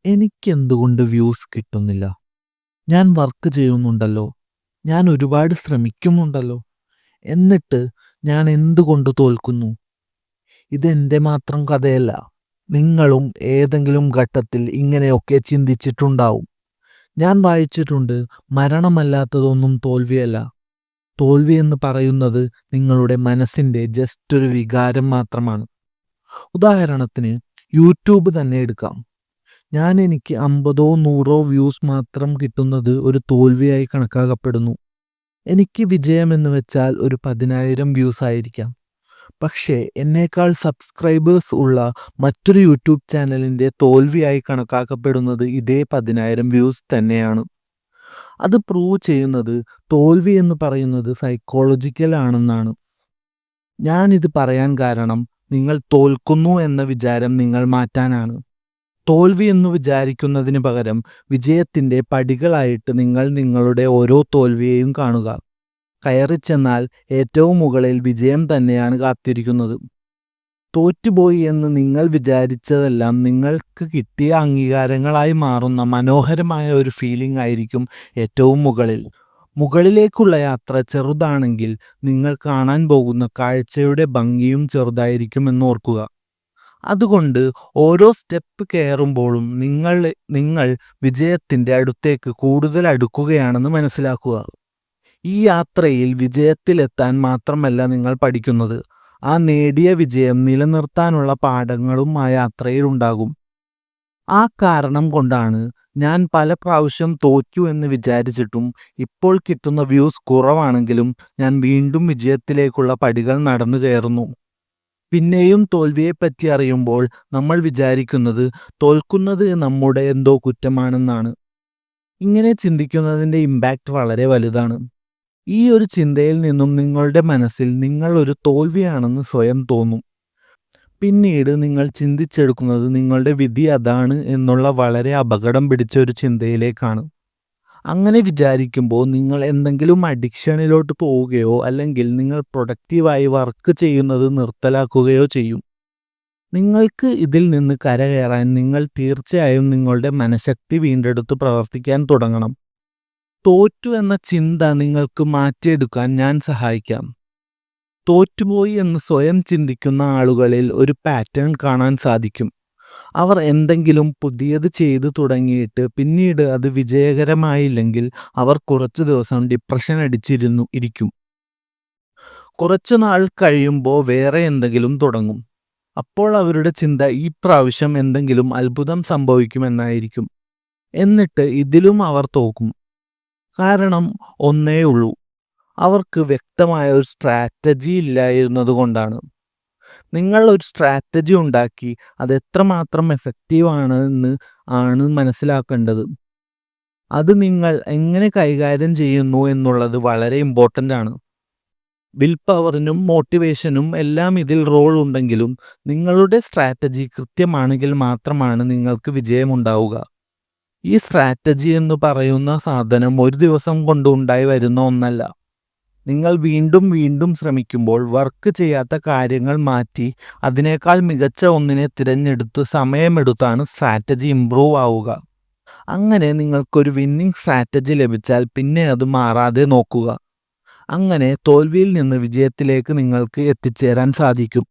എനിക്കെന്തുകൊണ്ട് views കിട്ടുന്നില്ല? ഞാൻ work ചെയ്യുന്നുണ്ടല്ലോ. ഞാൻ ഒരുപാട് ശ്രമിക്കുന്നുണ്ടല്ലോ. എന്നിട്ട് ഞാൻ എന്തുകൊണ്ട് തോൽക്കുന്നു? ഇതെന്റെ മാത്രം കഥയല്ല. നിങ്ങളും ഏതെങ്കിലും ഘട്ടത്തിൽ ഇങ്ങനെയൊക്കെ ചിന്തിച്ചിട്ടുണ്ടാവും. ഞാൻ വായിച്ചിട്ടുണ്ട്, മരണമല്ലാത്തതൊന്നും തോൽവിയല്ല. തോൽവി എന്ന് പറയുന്നത് നിങ്ങളുടെ മനസ്സിന്റെ ജസ്റ്റ് ഒരു വികാരം മാത്രമാണ്. ഉദാഹരണത്തിന് യൂട്യൂബ് തന്നെ എടുക്കാം. എനിക്ക് 50 100 വ്യൂസ് മാത്രം കിട്ടുന്നത് ഒരു തോൽവിയായി കണക്കാക്കപ്പെടുന്നു. എനിക്ക് വിജയമെന്ന് വെച്ചാൽ ഒരു 10,000 വ്യൂസ് ആയിരിക്കാം. പക്ഷേ എന്നേക്കാൾ സബ്സ്ക്രൈബേഴ്സ് ഉള്ള മറ്റൊരു യൂട്യൂബ് ചാനലിൻ്റെ തോൽവിയായി കണക്കാക്കപ്പെടുന്നത് ഇതേ 10,000 വ്യൂസ് തന്നെയാണ്. അത് പ്രൂവ് ചെയ്യുന്നത് തോൽവി എന്ന് പറയുന്നത് സൈക്കോളജിക്കൽ ആണെന്നാണ്. ഞാനിത് പറയാൻ കാരണം നിങ്ങൾ തോൽക്കുന്നു എന്ന വിചാരം നിങ്ങൾ മാറ്റാനാണ്. തോൽവി എന്ന് വിചാരിക്കുന്നതിന് പകരം വിജയത്തിൻ്റെ പടികളായിട്ട് നിങ്ങൾ നിങ്ങളുടെ ഓരോ തോൽവിയെയും കാണുക. കയറിച്ചെന്നാൽ ഏറ്റവും മുകളിൽ വിജയം തന്നെയാണ് കാത്തിരിക്കുന്നത്. തോറ്റുപോയി എന്ന് നിങ്ങൾ വിചാരിച്ചതെല്ലാം നിങ്ങൾക്ക് കിട്ടിയ അംഗീകാരങ്ങളായി മാറുന്ന മനോഹരമായ ഒരു ഫീലിംഗ് ആയിരിക്കും ഏറ്റവും മുകളിൽ. മുകളിലേക്കുള്ള യാത്ര ചെറുതാണെങ്കിൽ നിങ്ങൾ കാണാൻ പോകുന്ന കാഴ്ചയുടെ ഭംഗിയും ചെറുതായിരിക്കുമെന്ന് ഓർക്കുക. അതുകൊണ്ട് ഓരോ സ്റ്റെപ്പ് കയറുമ്പോഴും നിങ്ങൾ വിജയത്തിൻ്റെ അടുത്തേക്ക് കൂടുതൽ അടുക്കുകയാണെന്ന് മനസ്സിലാക്കുക. ഈ യാത്രയിൽ വിജയത്തിലെത്താൻ മാത്രമല്ല നിങ്ങൾ പഠിക്കുന്നത്, ആ നേടിയ വിജയം നിലനിർത്താനുള്ള പാഠങ്ങളും ആ യാത്രയിൽ ഉണ്ടാകും. ആ കാരണം കൊണ്ടാണ് ഞാൻ പല പ്രാവശ്യം തോറ്റു എന്ന് വിചാരിച്ചിട്ടും ഇപ്പോൾ കിട്ടുന്ന വ്യൂസ് കുറവാണെങ്കിലും ഞാൻ വീണ്ടും വിജയത്തിലേക്കുള്ള പടികൾ നടന്നു കയറുന്നു. പിന്നെയും തോൽവിയെപ്പറ്റി അറിയുമ്പോൾ നമ്മൾ വിചാരിക്കുന്നത് തോൽക്കുന്നത് നമ്മുടെ എന്തോ കുറ്റമാണെന്നാണ്. ഇങ്ങനെ ചിന്തിക്കുന്നതിൻ്റെ ഇമ്പാക്റ്റ് വളരെ വലുതാണ്. ഈ ഒരു ചിന്തയിൽ നിന്നും നിങ്ങളുടെ മനസ്സിൽ നിങ്ങൾ ഒരു തോൽവിയാണെന്ന് സ്വയം തോന്നും. പിന്നീട് നിങ്ങൾ ചിന്തിച്ചെടുക്കുന്നത് നിങ്ങളുടെ വിധി അതാണ് എന്നുള്ള വളരെ അപകടം പിടിച്ച ഒരു ചിന്തയിലേക്കാണ്. അങ്ങനെ വിചാരിക്കുമ്പോൾ നിങ്ങൾ എന്തെങ്കിലും അഡിക്ഷനിലോട്ട് പോവുകയോ അല്ലെങ്കിൽ നിങ്ങൾ പ്രൊഡക്റ്റീവായി വർക്ക് ചെയ്യുന്നത് നിർത്തലാക്കുകയോ ചെയ്യും. നിങ്ങൾക്ക് ഇതിൽ നിന്ന് കരകയറാൻ നിങ്ങൾ തീർച്ചയായും നിങ്ങളുടെ മനഃശക്തി വീണ്ടെടുത്ത് പ്രവർത്തിക്കാൻ തുടങ്ങണം. തോറ്റു എന്ന ചിന്ത നിങ്ങൾക്ക് മാറ്റിയെടുക്കാൻ ഞാൻ സഹായിക്കാം. തോറ്റുപോയി എന്ന് സ്വയം ചിന്തിക്കുന്ന ആളുകളിൽ ഒരു പാറ്റേൺ കാണാൻ സാധിക്കും. അവർ എന്തെങ്കിലും പുതിയത് ചെയ്തു തുടങ്ങിയിട്ട് പിന്നീട് അത് വിജയകരമായില്ലെങ്കിൽ അവർ കുറച്ചു ദിവസം ഡിപ്രഷൻ ഇരിക്കും. കുറച്ചു നാൾ കഴിയുമ്പോൾ വേറെ എന്തെങ്കിലും തുടങ്ങും. അപ്പോൾ അവരുടെ ചിന്ത ഈ പ്രാവശ്യം എന്തെങ്കിലും അത്ഭുതം സംഭവിക്കുമെന്നായിരിക്കും. എന്നിട്ട് ഇതിലും അവർ തോക്കും. കാരണം ഒന്നേ ഉള്ളൂ, അവർക്ക് വ്യക്തമായ ഒരു സ്ട്രാറ്റജി ഇല്ലായിരുന്നത് കൊണ്ടാണ്. നിങ്ങൾ ഒരു സ്ട്രാറ്റജി ഉണ്ടാക്കി അത് എത്രമാത്രം എഫക്റ്റീവ് ആണ് മനസ്സിലാക്കേണ്ടത്. അത് നിങ്ങൾ എങ്ങനെ കൈകാര്യം ചെയ്യുന്നു എന്നുള്ളത് വളരെ ഇമ്പോർട്ടൻ്റ് ആണ്. വിൽ പവറിനും മോട്ടിവേഷനും എല്ലാം ഇതിൽ റോൾ ഉണ്ടെങ്കിലും നിങ്ങളുടെ സ്ട്രാറ്റജി കൃത്യമാണെങ്കിൽ മാത്രമാണ് നിങ്ങൾക്ക് വിജയമുണ്ടാവുക. ഈ സ്ട്രാറ്റജി എന്ന് പറയുന്ന സാധനം ഒരു ദിവസം കൊണ്ട് ഉണ്ടായി വരുന്ന ഒന്നല്ല. നിങ്ങൾ വീണ്ടും വീണ്ടും ശ്രമിക്കുമ്പോൾ വർക്ക് ചെയ്യാത്ത കാര്യങ്ങൾ മാറ്റി അതിനേക്കാൾ മികച്ച ഒന്നിനെ തിരഞ്ഞെടുത്ത് സമയമെടുത്താണ് സ്ട്രാറ്റജി ഇംപ്രൂവ് ആവുക. അങ്ങനെ നിങ്ങൾക്കൊരു വിന്നിംഗ് സ്ട്രാറ്റജി ലഭിച്ചാൽ പിന്നെ അത് മാറാതെ നോക്കുക. അങ്ങനെ തോൽവിയിൽ നിന്ന് വിജയത്തിലേക്ക് നിങ്ങൾക്ക് എത്തിച്ചേരാൻ സാധിക്കും.